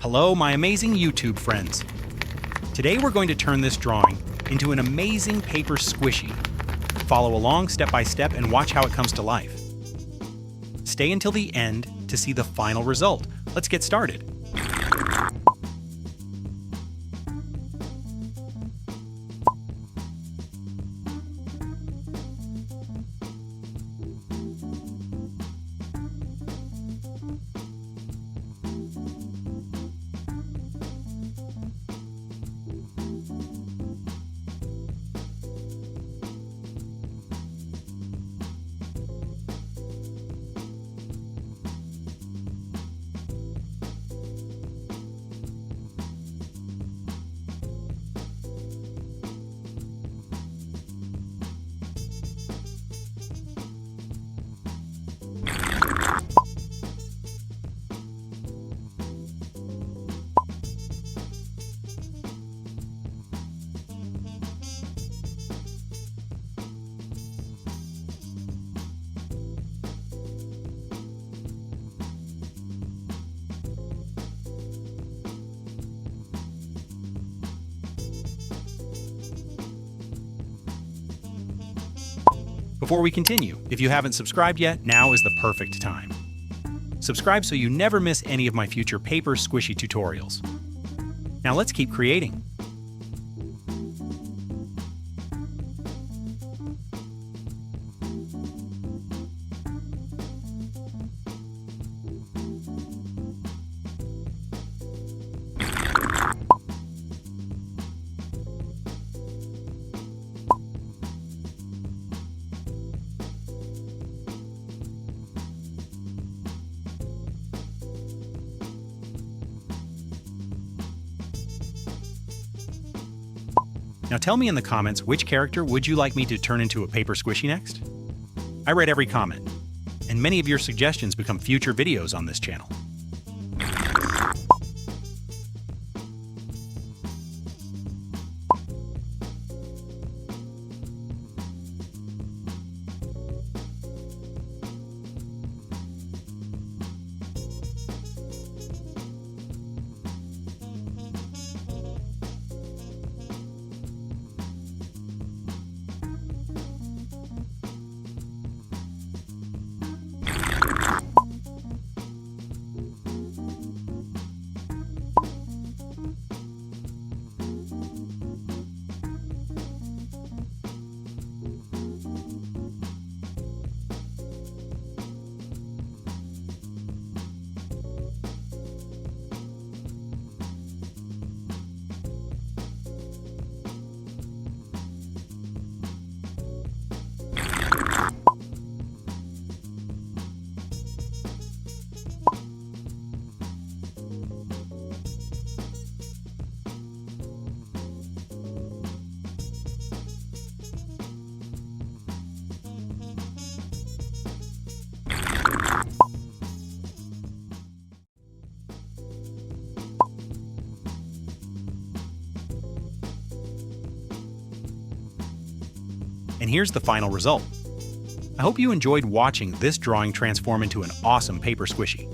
Hello, my amazing YouTube friends. Today we're going to turn this drawing into an amazing paper squishy. Follow along step by step and watch how it comes to life. Stay until the end to see the final result. Let's get started. Before we continue, if you haven't subscribed yet, now is the perfect time. Subscribe so you never miss any of my future paper squishy tutorials. Now let's keep creating. Now tell me in the comments which character would you like me to turn into a paper squishy next? I read every comment, and many of your suggestions become future videos on this channel. And here's the final result. I hope you enjoyed watching this drawing transform into an awesome paper squishy.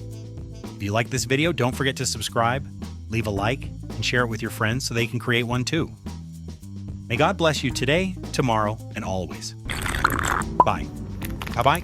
If you like this video, don't forget to subscribe, leave a like, and share it with your friends so they can create one too. May God bless you today, tomorrow, and always. Bye. Bye-bye.